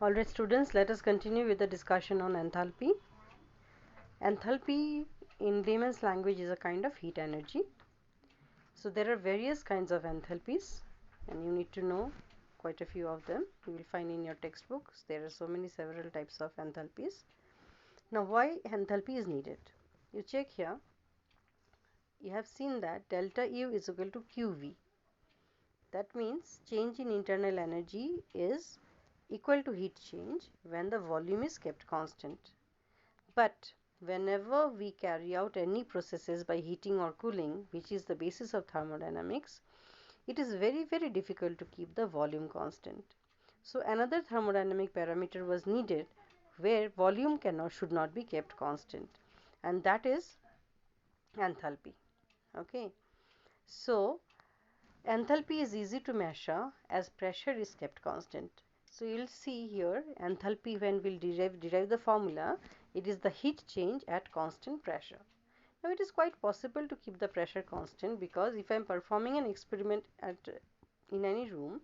Alright students, let us continue with the discussion on enthalpy. Enthalpy in layman's language is a kind of heat energy. So there are various kinds of enthalpies and you need to know quite a few of them. You will find in your textbooks there are several types of enthalpies. Now why enthalpy is needed? You check here, you have seen that delta U is equal to QV. That means change in internal energy is equal to heat change when the volume is kept constant. But whenever we carry out any processes by heating or cooling, which is the basis of thermodynamics, it is very difficult to keep the volume constant. So another thermodynamic parameter was needed where volume should not be kept constant, and that is enthalpy. Okay, so enthalpy is easy to measure as pressure is kept constant. So you will see here enthalpy when we will derive the formula, it is the heat change at constant pressure. Now it is quite possible to keep the pressure constant because if I am performing an experiment in any room,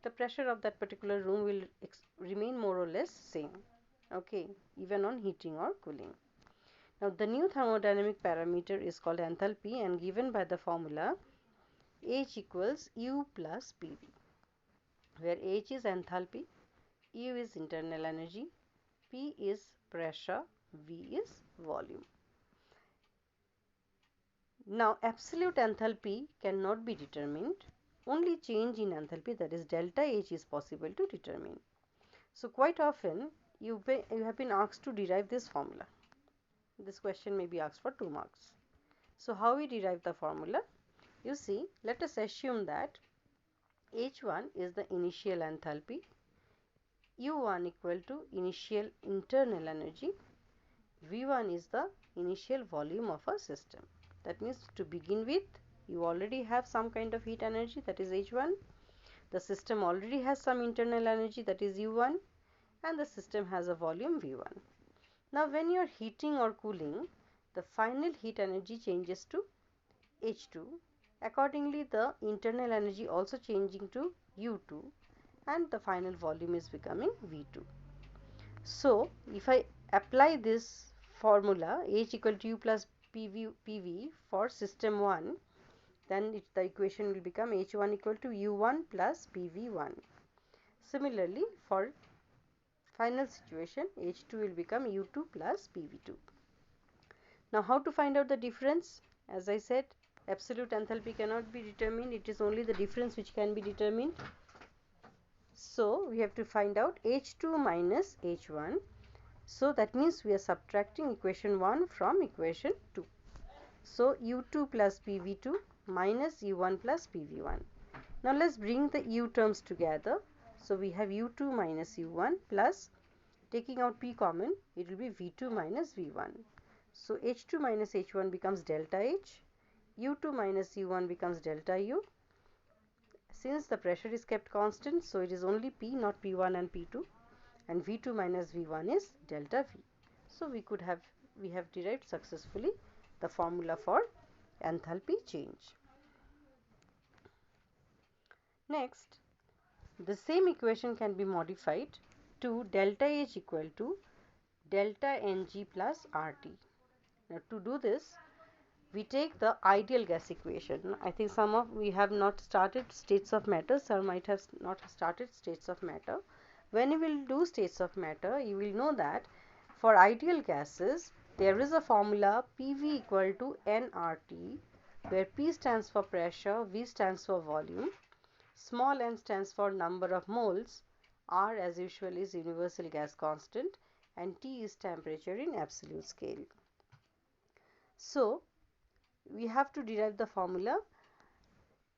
the pressure of that particular room will remain more or less same, okay, even on heating or cooling. Now the new thermodynamic parameter is called enthalpy and given by the formula H equals U plus PV, where H is enthalpy, U is internal energy, P is pressure, V is volume. Now absolute enthalpy cannot be determined, only change in enthalpy, that is delta H, is possible to determine. So quite often you have been asked to derive this formula. This question may be asked for 2 marks. So how we derive the formula? You see, let us assume that H1 is the initial enthalpy, U1 equal to initial internal energy, V1 is the initial volume of a system. That means to begin with, you already have some kind of heat energy, that is H1. The system already has some internal energy, that is U1, and the system has a volume V1. Now when you are heating or cooling, the final heat energy changes to H2. Accordingly, the internal energy also changing to U2 and the final volume is becoming V2. So if I apply this formula H equal to U plus PV for system 1, then the equation will become H1 equal to U1 plus PV1. Similarly, for final situation, H2 will become U2 plus PV2. Now how to find out the difference? As I said, absolute enthalpy cannot be determined, it is only the difference which can be determined. So we have to find out H2 minus H1. So that means we are subtracting equation 1 from equation 2. So U2 plus PV2 minus U1 plus PV1. Now let's bring the U terms together. So we have U2 minus U1 plus, taking out P common, it will be V2 minus V1. So H2 minus H1 becomes delta H, U2 minus U1 becomes delta U. Since the pressure is kept constant, so it is only P, not P1 and P2, and V2 minus V1 is delta V. So we have derived successfully the formula for enthalpy change. Next, the same equation can be modified to delta H equal to delta Ng plus RT. Now to do this, we take the ideal gas equation. I think we have not started states of matter, some might have not started states of matter. When you will do states of matter, you will know that for ideal gases, there is a formula PV equal to nRT, where P stands for pressure, V stands for volume, small n stands for number of moles, R as usual is universal gas constant, and T is temperature in absolute scale. So we have to derive the formula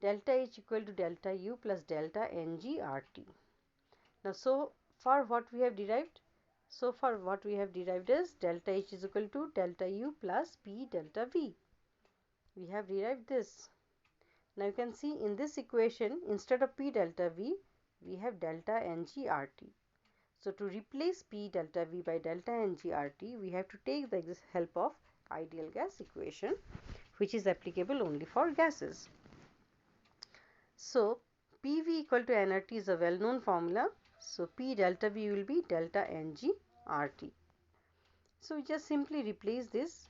delta H equal to delta U plus delta Ng RT. Now so far what we have derived? So far what we have derived is delta H is equal to delta U plus P delta V. We have derived this. Now you can see in this equation, instead of P delta V, we have delta Ng RT. So to replace P delta V by delta Ng RT, we have to take the help of ideal gas equation, which is applicable only for gases. So PV equal to nRT is a well known formula. So P delta V will be delta Ng RT. So we just simply replace this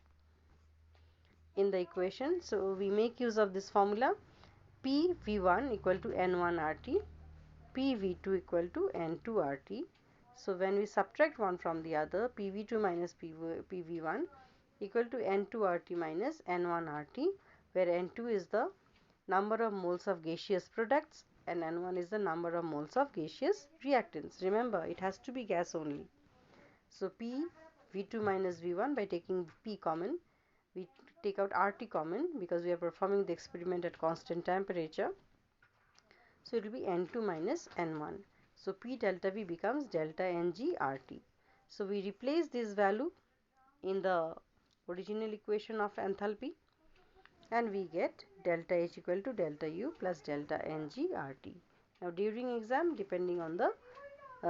in the equation. So we make use of this formula, P V1 equal to N1 RT, P V2 equal to N2 RT. So when we subtract one from the other, PV2 minus PV1 equal to N2 RT minus N1 RT, where N2 is the number of moles of gaseous products and N1 is the number of moles of gaseous reactants. Remember, it has to be gas only. So P V2 minus V1, by taking P common, we take out RT common because we are performing the experiment at constant temperature. So it will be N2 minus N1. So P delta V becomes delta Ng RT. So we replace this value in the original equation of enthalpy and we get delta H equal to delta U plus delta Ng RT. Now during exam, depending on the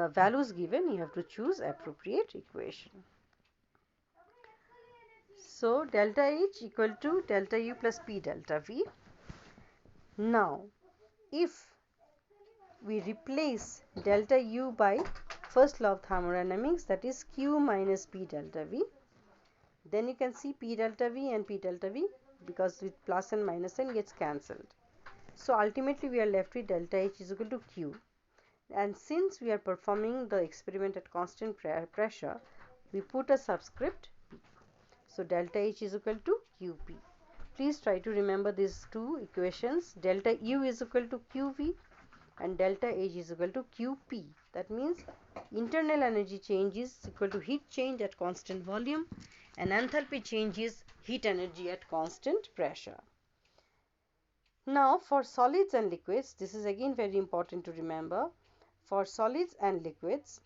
values given, you have to choose appropriate equation. So delta H equal to delta U plus P delta V. Now if we replace delta U by first law of thermodynamics, that is Q minus P delta V, then you can see P delta V and P delta V, because with plus and minus sign gets cancelled. So ultimately we are left with delta H is equal to Q, and since we are performing the experiment at constant pressure, we put a subscript. So delta H is equal to Qp. Please try to remember these two equations. Delta U is equal to Qv and delta H is equal to Qp. That means internal energy change is equal to heat change at constant volume and enthalpy change is heat energy at constant pressure. Now for solids and liquids, this is again very important to remember. For solids and liquids,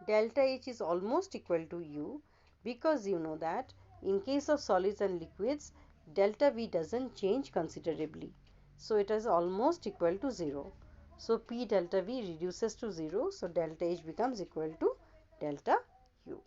delta H is almost equal to U, because you know that in case of solids and liquids, delta V doesn't change considerably. So it is almost equal to 0. So P delta V reduces to 0. So delta H becomes equal to delta U.